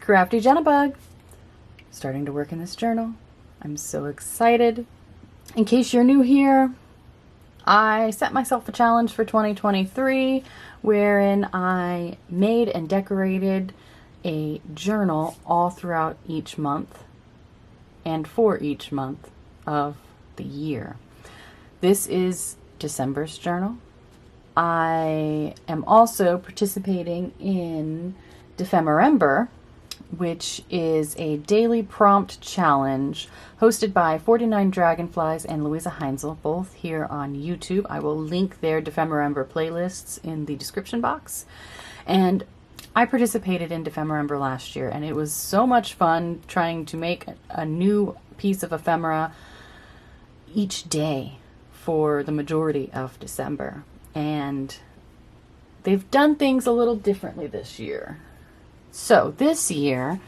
Crafty Jenna-Bug. Starting to work in this journal. I'm so excited. In case you're new here, I set myself a challenge for 2023 wherein I made and decorated a journal all throughout each month and for each month of the year. This is December's journal. I am also participating in Defemember, which is a daily prompt challenge hosted by 49 Dragonflies and Louisa Heinzel, both here on YouTube. I will link their Defemember playlists in the description box. And I participated in Defemember last year, and it was so much fun trying to make a new piece of ephemera each day for the majority of December. And they've done things a little differently this year. So this year,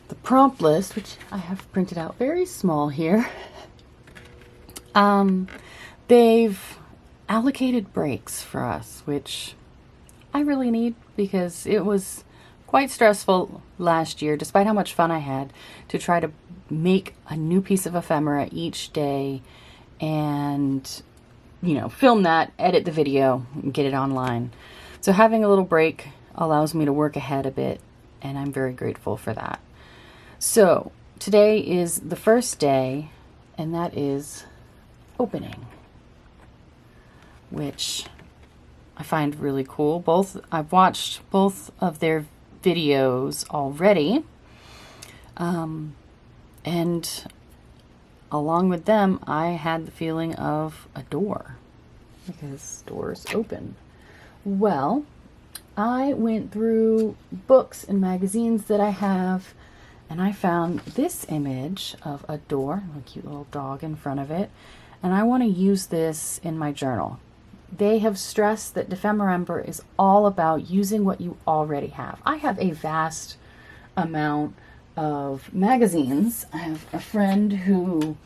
the prompt list, which I have printed out very small here, they've allocated breaks for us, which I really need because it was quite stressful last year, despite how much fun I had, to try to make a new piece of ephemera each day and, you know, film that, edit the video, and get it online. So having a little break allows me to work ahead a bit, and I'm very grateful for that. So today is the first day, and that is opening, which I find really cool. I've watched both of their videos already, and along with them, I had the feeling of a door, because doors open. Well, I went through books and magazines that I have, and I found this image of a door, a cute little dog in front of it, and I want to use this in my journal. They have stressed that Defemember is all about using what you already have. I have a vast amount of magazines. I have a friend who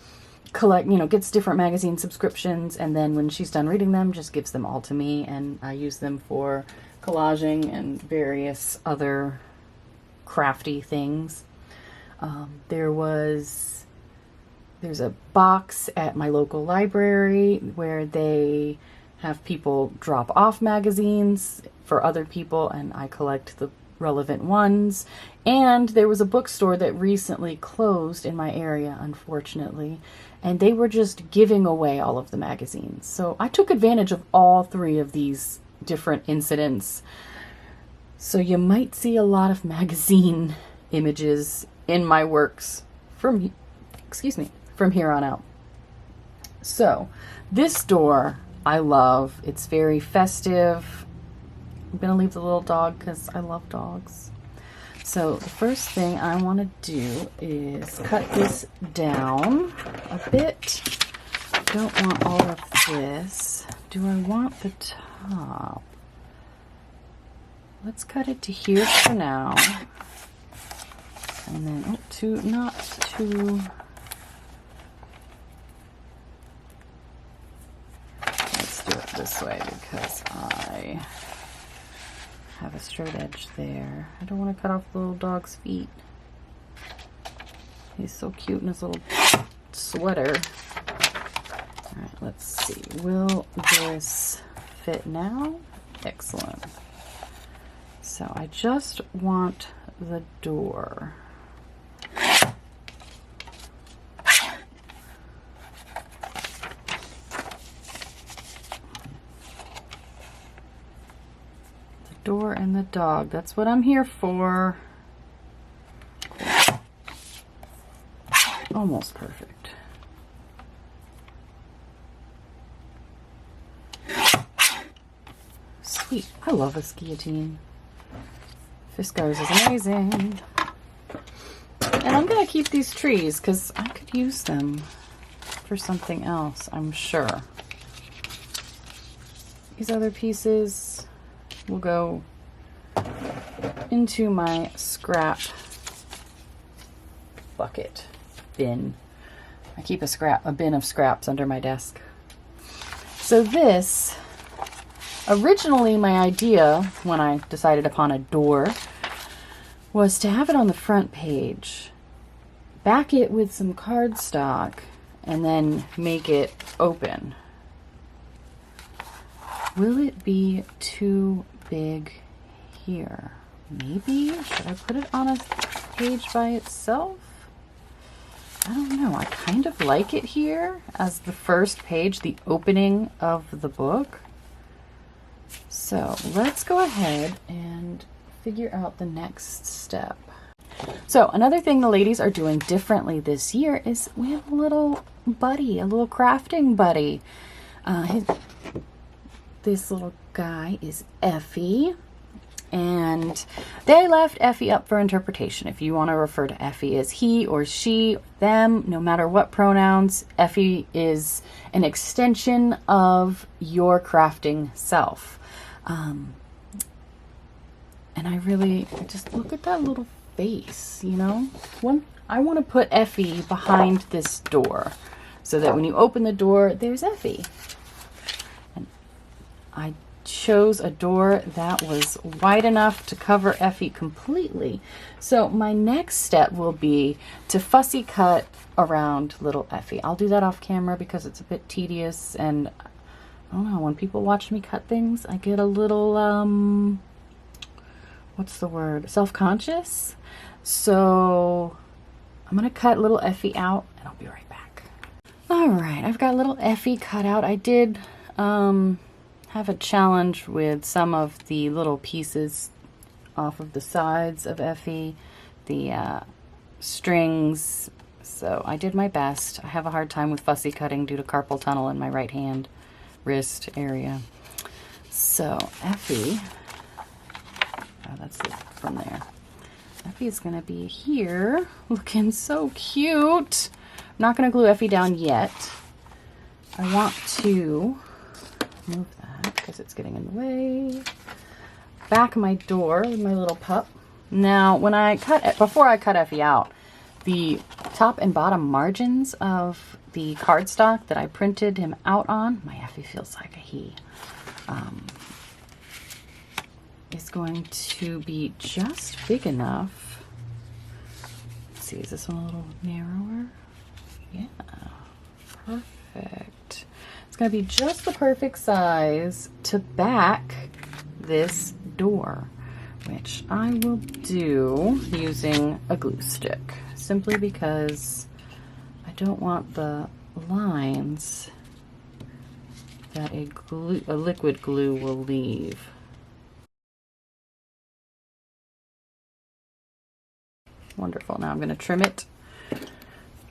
gets different magazine subscriptions, and then when she's done reading them, just gives them all to me, and I use them for collaging and various other crafty things. There's a box at my local library where they have people drop off magazines for other people, and I collect the relevant ones. And there was a bookstore that recently closed in my area, unfortunately, and they were just giving away all of the magazines. So I took advantage of all three of these different incidents. So you might see a lot of magazine images in my works from here on out. So this door I love. It's very festive. I'm gonna leave the little dog because I love dogs. So the first thing I want to do is cut this down a bit. Don't want all of this. Do I want the top? Let's cut it to here for now. And then, not too. Let's do it this way because I have a straight edge there. I don't want to cut off the little dog's feet. He's so cute in his little sweater. All right, let's see. Will this fit now? Excellent. So I just want the door. Door and the dog. That's what I'm here for. Almost perfect. Sweet. I love this guillotine. Fiskars is amazing. And I'm going to keep these trees because I could use them for something else, I'm sure. These other pieces will go into my scrap bucket bin. I keep a bin of scraps under my desk. So this, originally my idea when I decided upon a door was to have it on the front page, back it with some cardstock, and then make it open. Will it be too big here? Maybe. Should I put it on a page by itself? I don't know. I kind of like it here as the first page, the opening of the book. So let's go ahead and figure out the next step. So another thing the ladies are doing differently this year is we have a little buddy, a little crafting buddy. This little guy is Effie. And they left Effie up for interpretation. If you want to refer to Effie as he or she, them, no matter what pronouns, Effie is an extension of your crafting self. And I just look at that little face, you know? I want to put Effie behind this door so that when you open the door, there's Effie. And I chose a door that was wide enough to cover Effie completely. So my next step will be to fussy cut around little Effie. I'll do that off camera because it's a bit tedious, and I don't know, when people watch me cut things, I get a little, what's the word? Self-conscious. So I'm gonna cut little Effie out and I'll be right back. All right, I've got little Effie cut out. I did, have a challenge with some of the little pieces off of the sides of Effie, the strings, so I did my best. I have a hard time with fussy cutting due to carpal tunnel in my right hand wrist area. So Effie, oh, that's it from there. Effie is gonna be here, looking so cute. I'm not gonna glue Effie down yet. I want to move that because it's getting in the way. Back my door with my little pup. Now, before I cut Effie out, the top and bottom margins of the cardstock that I printed him out on, my Effie feels like a he, is going to be just big enough. Let's see, is this one a little narrower? Yeah, perfect. It's going to be just the perfect size to back this door, which I will do using a glue stick, simply because I don't want the lines that a liquid glue will leave. Wonderful. Now I'm going to trim it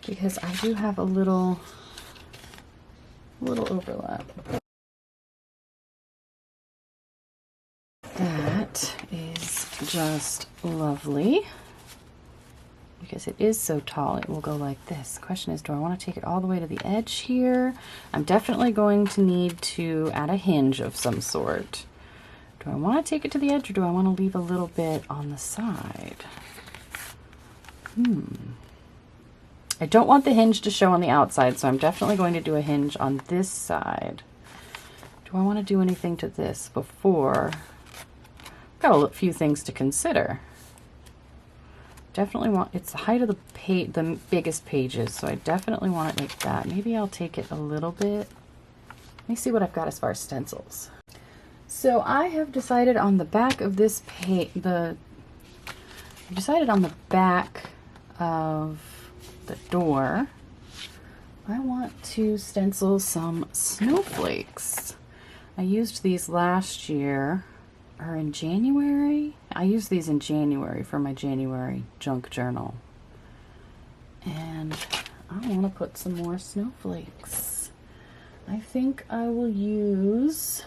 because I do have a little overlap. That is just lovely because it is so tall. It will go like this. The question is, do I want to take it all the way to the edge here? I'm definitely going to need to add a hinge of some sort. Do I want to take it to the edge, or do I want to leave a little bit on the side? I don't want the hinge to show on the outside, so I'm definitely going to do a hinge on this side. Do I want to do anything to this before? I've got a few things to consider. Definitely want, it's the height of the biggest pages, so I definitely want it like that. Maybe I'll take it a little bit. Let me see what I've got as far as stencils. So I have decided on the back of this page, I've decided on the back of the door, I want to stencil some snowflakes. I used these last year, or in January. I used these in January for my January junk journal. And I want to put some more snowflakes. I think I will use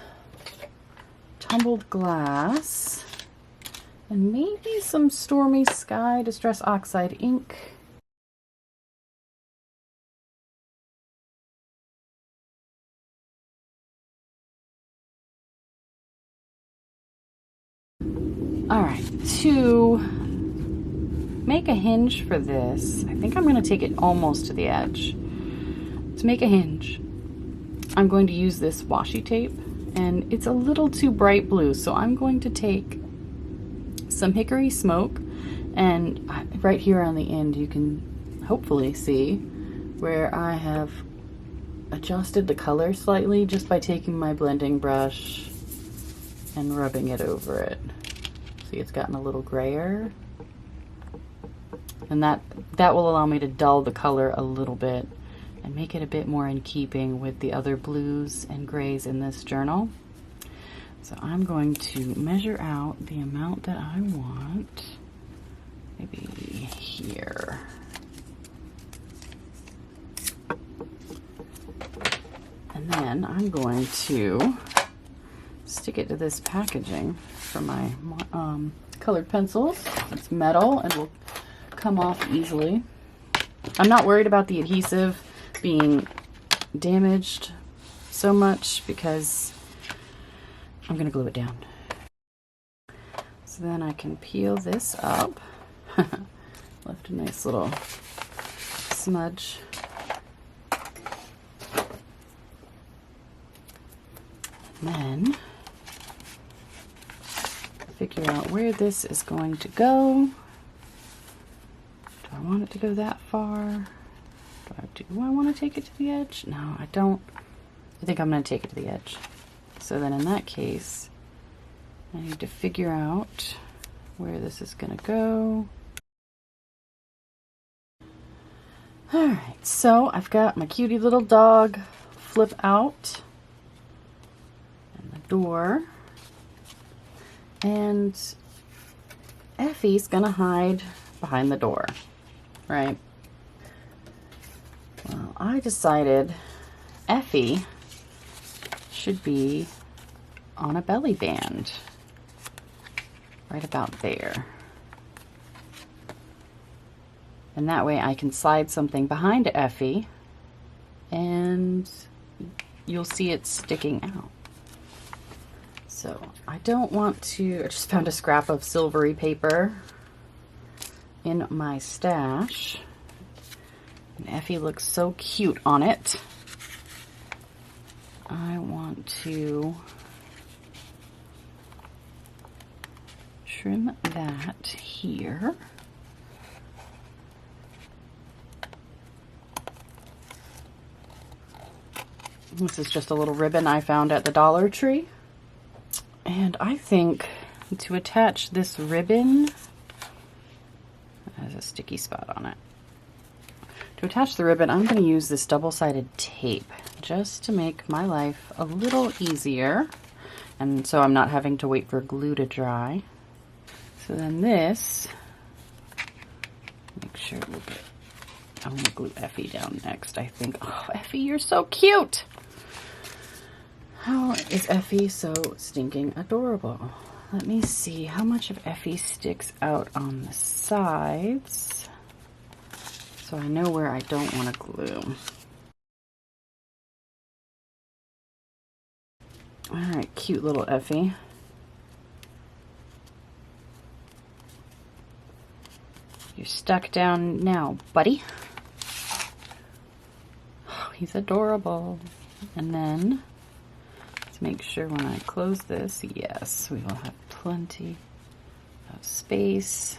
tumbled glass and maybe some Stormy Sky Distress Oxide ink. All right, to make a hinge for this, I think I'm going to take it almost to the edge. To make a hinge, I'm going to use this washi tape, and it's a little too bright blue, so I'm going to take some hickory smoke And right here on the end, you can hopefully see where I have adjusted the color slightly just by taking my blending brush and rubbing it over it. See, it's gotten a little grayer. And that will allow me to dull the color a little bit and make it a bit more in keeping with the other blues and grays in this journal. So I'm going to measure out the amount that I want, maybe here. And then I'm going to stick it to this packaging for my colored pencils. It's metal and will come off easily. I'm not worried about the adhesive being damaged so much because I'm gonna glue it down. So then I can peel this up. Left a nice little smudge. And then figure out where this is going to go. Do I want it to go that far? Do I want to take it to the edge? No, I don't. I think I'm going to take it to the edge. So then in that case, I need to figure out where this is going to go. Alright, so I've got my cutie little dog flip out and the door. And Effie's going to hide behind the door, right? Well, I decided Effie should be on a belly band, right about there. And that way I can slide something behind Effie and you'll see it sticking out. So I don't want to, I just found a scrap of silvery paper in my stash. And Effie looks so cute on it. I want to trim that here. This is just a little ribbon I found at the Dollar Tree. And I think to attach this ribbon, it has a sticky spot on it. To attach the ribbon, I'm going to use this double-sided tape just to make my life a little easier. And so I'm not having to wait for glue to dry. So then this, make sure we'll get, I'm going to glue Effie down next, I think. Oh, Effie, you're so cute! How is Effie so stinking adorable? Let me see how much of Effie sticks out on the sides, so I know where I don't want to glue. Alright, cute little Effie. You're stuck down now, buddy. Oh, he's adorable. And then, let's make sure when I close this, yes, we will have plenty of space.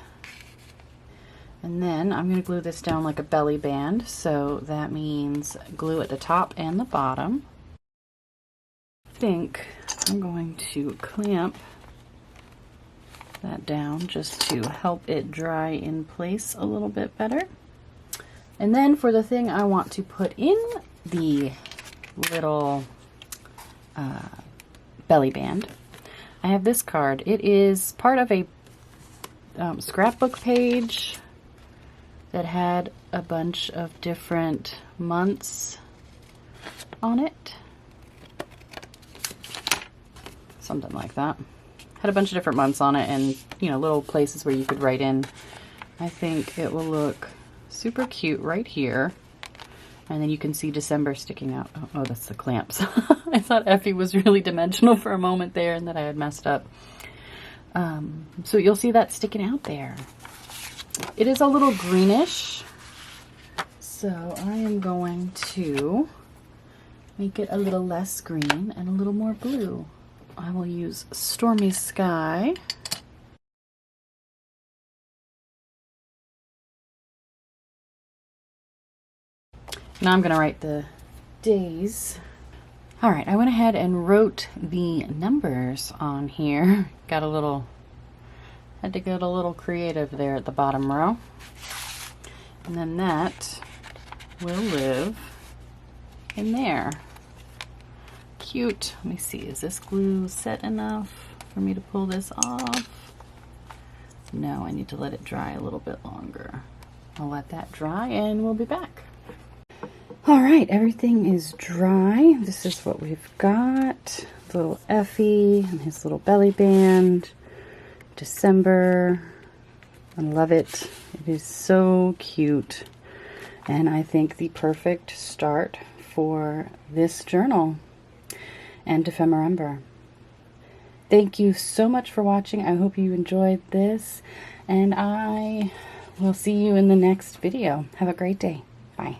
And then I'm going to glue this down like a belly band, so that means glue at the top and the bottom. I think I'm going to clamp that down just to help it dry in place a little bit better. And then for the thing I want to put in the little belly band, I have this card. It is part of a scrapbook page that had a bunch of different months on it. Something like that. Had a bunch of different months on it and, you know, little places where you could write in. I think it will look super cute right here. And then you can see December sticking out. Oh, that's the clamps. I thought Effie was really dimensional for a moment there and that I had messed up. So you'll see that sticking out there. It is a little greenish. So I am going to make it a little less green and a little more blue. I will use Stormy Sky Now I'm gonna write the days. All right, I went ahead and wrote the numbers on here. Had to get a little creative there at the bottom row. And then that will live in there. Cute. Let me see, is this glue set enough for me to pull this off? No, I need to let it dry a little bit longer. I'll let that dry and we'll be back. All right, everything is dry. This is what we've got. Little Effie and his little belly band. December. I love it. It is so cute. And I think the perfect start for this journal and Ephemerember. Thank you so much for watching. I hope you enjoyed this, and I will see you in the next video. Have a great day. Bye.